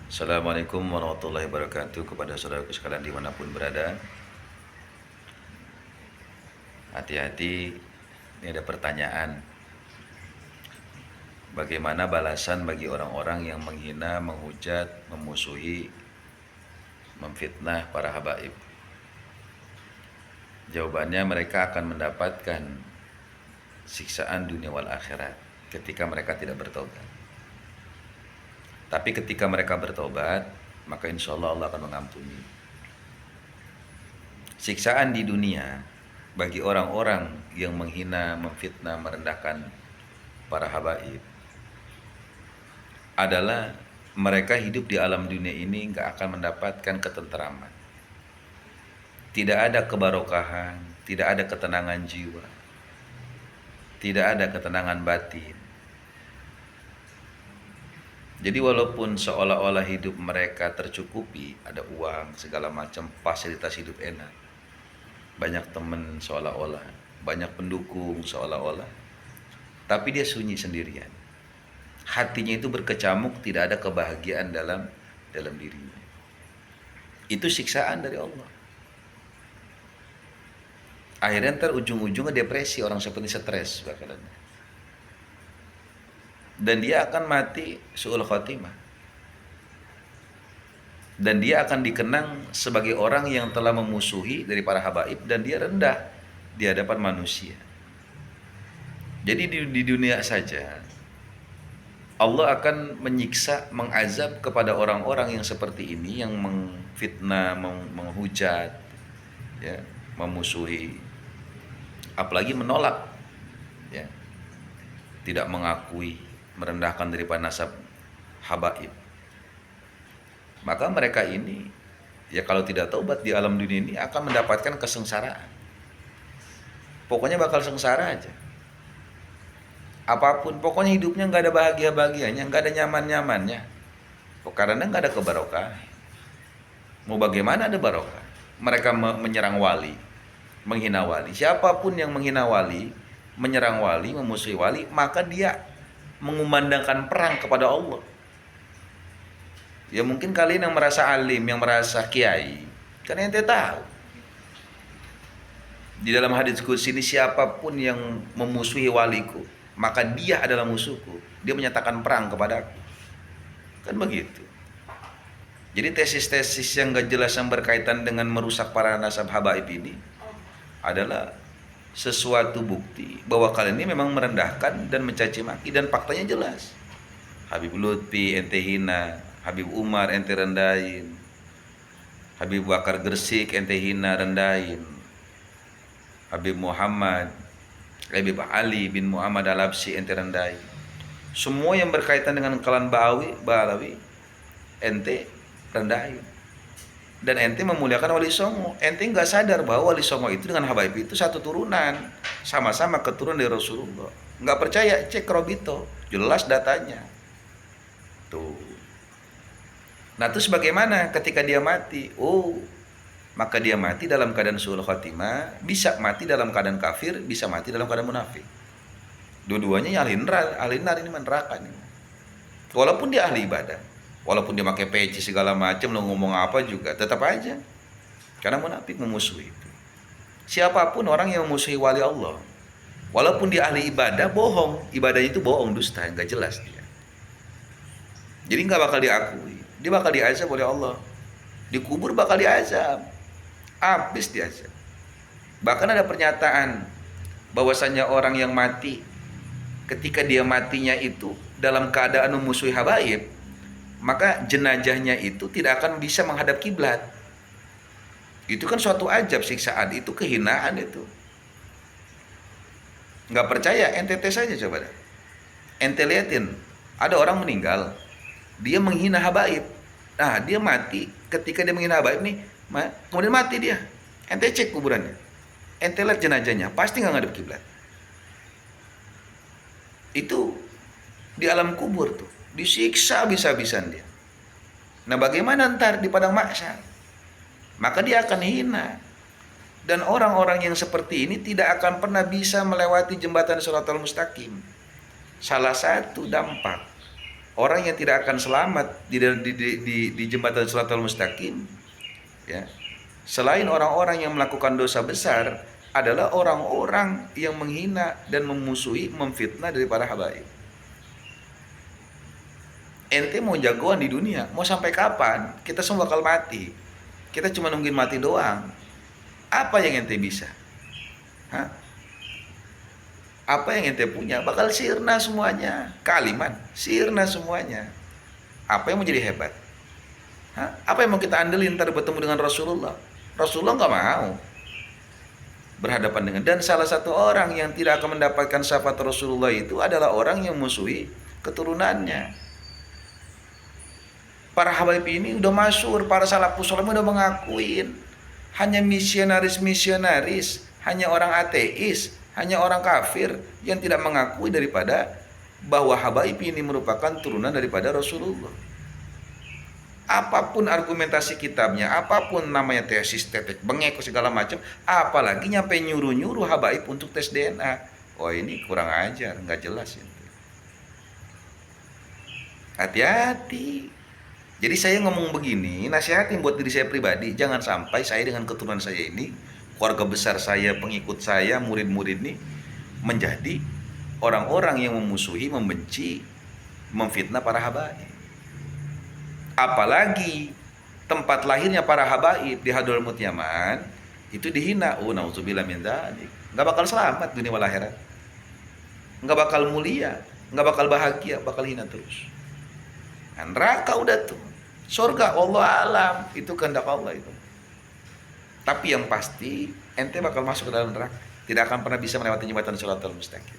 Assalamualaikum warahmatullahi wabarakatuh kepada saudaraku sekalian dimanapun berada. Hati-hati, ini ada pertanyaan. Bagaimana balasan bagi orang-orang yang menghina, menghujat, memusuhi, memfitnah para habaib? Jawabannya, mereka akan mendapatkan siksaan dunia wal akhirat ketika mereka tidak bertobat. Tapi ketika mereka bertobat, maka insya Allah Allah akan mengampuni. Siksaan di dunia bagi orang-orang yang menghina, memfitnah, merendahkan para habaib adalah mereka hidup di alam dunia ini nggak akan mendapatkan ketenteraman. Tidak ada kebarokahan, tidak ada ketenangan jiwa, tidak ada ketenangan batin. Jadi walaupun seolah-olah hidup mereka tercukupi, ada uang, segala macam fasilitas hidup enak, banyak teman seolah-olah, banyak pendukung seolah-olah, tapi dia sunyi sendirian. Hatinya itu berkecamuk, tidak ada kebahagiaan dalam dirinya. Itu siksaan dari Allah. Akhirnya ntar ujung-ujungnya depresi, orang seperti stres bakalannya. Dan dia akan mati su'ul khotimah. Dan dia akan dikenang sebagai orang yang telah memusuhi dari para habaib, dan dia rendah di hadapan manusia. Jadi di dunia saja Allah akan menyiksa, mengazab kepada orang-orang yang seperti ini, yang memfitnah, menghujat, ya, memusuhi, apalagi menolak, ya, tidak mengakui, merendahkan daripada nasab habaib. Maka mereka ini, ya kalau tidak taubat di alam dunia ini, akan mendapatkan kesengsaraan. Pokoknya bakal sengsara aja. Apapun, pokoknya hidupnya nggak ada bahagia-bahagianya, nggak ada nyaman-nyamannya. Karena nggak ada kebarokah. Mau bagaimana ada barokah? Mereka menyerang wali, menghina wali. Siapapun yang menghina wali, menyerang wali, memusuhi wali, maka dia mengumandangkan perang kepada Allah. Ya mungkin kalian yang merasa alim, yang merasa kiai, kan ente tahu. Di dalam hadis qudsi ini, siapapun yang memusuhi waliku, maka dia adalah musuhku. Dia menyatakan perang kepadaku. Kan begitu. Jadi tesis-tesis yang gak jelas yang berkaitan dengan merusak para nasab habaib ini adalah sesuatu bukti bahwa kalian ini memang merendahkan dan mencaci maki, dan faktanya jelas. Habib Lutfi ente hina, Habib Umar ente rendahin, Habib Bakar Gresik ente hina rendahin, Habib Muhammad, Habib Ali bin Muhammad Al-Habsyi ente rendahin. Semua yang berkaitan dengan kalangan Balawi ente rendahin. Dan ente memuliakan Wali Songo. Ente nggak sadar bahwa Wali Songo itu dengan habaib itu satu turunan, sama-sama keturunan dari Rasulullah. Nggak percaya, cek Robito, jelas datanya. Tuh. Nah terus bagaimana ketika dia mati? Oh, maka dia mati dalam keadaan su'ul khotimah, bisa mati dalam keadaan kafir, bisa mati dalam keadaan munafik. Dua-duanya ahli neraka ini, neraka ini. Walaupun dia ahli ibadah, walaupun dia pakai peci segala macam, lo ngomong apa juga tetap aja, karena munafik memusuhi itu. Siapapun orang yang memusuhi wali Allah, walaupun dia ahli ibadah, bohong, ibadahnya itu bohong, dusta, nggak jelas dia. Jadi nggak bakal diakui, dia bakal diazab oleh Allah, dikubur bakal diazab, habis diazab. Bahkan ada pernyataan bahwasannya orang yang mati, ketika dia matinya itu dalam keadaan memusuhi habaib, maka jenazahnya itu tidak akan bisa menghadap kiblat. Itu kan suatu ajab, siksaan, itu kehinaan itu. Nggak percaya, ente tes saja coba deh. Ente liatin, ada orang meninggal, dia menghina habaib. Nah dia mati, ketika dia menghina habaib nih, kemudian mati dia. Ente cek kuburannya, ente lihat jenazahnya, pasti nggak ngadep kiblat. Itu di alam kubur tuh, disiksa habis-habisan dia. Nah bagaimana ntar di padang mahsyar? Maka dia akan hina. Dan orang-orang yang seperti ini tidak akan pernah bisa melewati jembatan Shiratal Mustaqim. Salah satu dampak orang yang tidak akan selamat di jembatan Shiratal Mustaqim, ya, selain orang-orang yang melakukan dosa besar, adalah orang-orang yang menghina dan memusuhi, memfitnah dari para habaib. Ente mau jagoan di dunia, mau sampai kapan? Kita semua bakal mati. Kita cuma nungguin mati doang. Apa yang ente bisa? Hah? Apa yang ente punya? Bakal sirna semuanya. Kalimat, sirna semuanya. Apa yang mau jadi hebat? Hah? Apa yang mau kita andelin ntar bertemu dengan Rasulullah? Rasulullah nggak mau berhadapan dengan. Dan salah satu orang yang tidak akan mendapatkan syafaat Rasulullah itu adalah orang yang musuhi keturunannya. Para habaib ini udah masyhur, para salafus saleh udah mengakuin. Hanya misionaris, hanya orang ateis, hanya orang kafir yang tidak mengakui daripada bahwa habaib ini merupakan turunan daripada Rasulullah. Apapun argumentasi kitabnya, apapun namanya tesis, tetek, bengek, segala macam, apalagi nyampe nyuruh-nyuruh habaib untuk tes DNA. Oh ini kurang ajar, nggak jelas itu. Hati-hati. Jadi saya ngomong begini, nasihatin buat diri saya pribadi, jangan sampai saya dengan keturunan saya ini, keluarga besar saya, pengikut saya, murid-murid ini menjadi orang-orang yang memusuhi, membenci, memfitnah para habaib. Apalagi tempat lahirnya para habaib di Hadramut Yaman itu dihina. Oh, nauzubillah min dzalik. Enggak bakal selamat dunia wal akhirat. Enggak bakal mulia, enggak bakal bahagia, bakal hina terus. Nah, neraka udah tuh. Surga Allah alam, itu kehendak Allah itu. Tapi yang pasti ente bakal masuk ke dalam neraka. Tidak akan pernah bisa melewati jembatan Shiratal Mustaqim.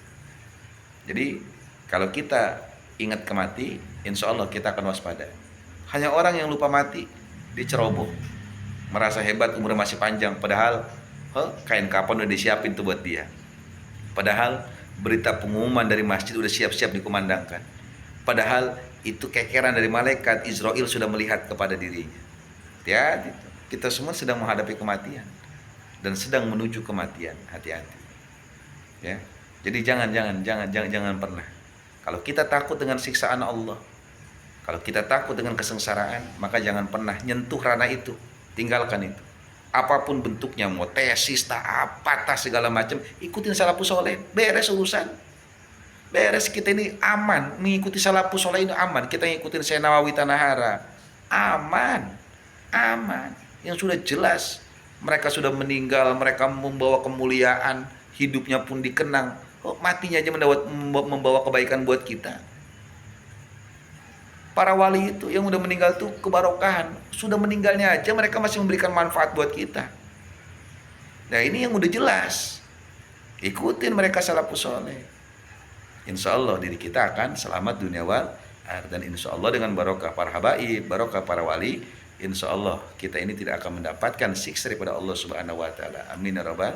Jadi kalau kita ingat kemati, insya Allah kita akan waspada. Hanya orang yang lupa mati diceroboh, merasa hebat umurnya masih panjang, padahal kain kapan udah disiapin tuh buat dia. Padahal berita pengumuman dari masjid udah siap-siap dikumandangkan. Padahal itu kekeran dari malaikat Israel sudah melihat kepada dirinya. Hati-hati, kita semua sedang menghadapi kematian dan sedang menuju kematian. Hati-hati. Ya. Jadi jangan pernah. Kalau kita takut dengan siksaan Allah, kalau kita takut dengan kesengsaraan, maka jangan pernah nyentuh ranah itu. Tinggalkan itu. Apapun bentuknya, mau tesis, apa segala macam, ikutin salafus saleh, beres urusan. Beres, kita ini aman, mengikuti salafus saleh ini aman. Kita ngikutin Syekh Nawawi Tanahara, aman. Yang sudah jelas, mereka sudah meninggal, mereka membawa kemuliaan, hidupnya pun dikenang. Matinya aja membawa kebaikan buat kita. Para wali itu yang udah meninggal tuh kebarokahan. Sudah meninggalnya aja mereka masih memberikan manfaat buat kita. Nah ini yang udah jelas. Ikutin mereka salafus saleh. Insya Allah diri kita akan selamat dunia wal akhir. Dan insya Allah dengan barokah para habaib, barokah para wali, insya Allah kita ini tidak akan mendapatkan siksa daripada Allah Subhanahu Wa Taala. Amin ya rabbal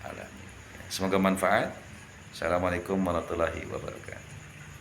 alamin. Semoga manfaat. Assalamualaikum warahmatullahi wabarakatuh.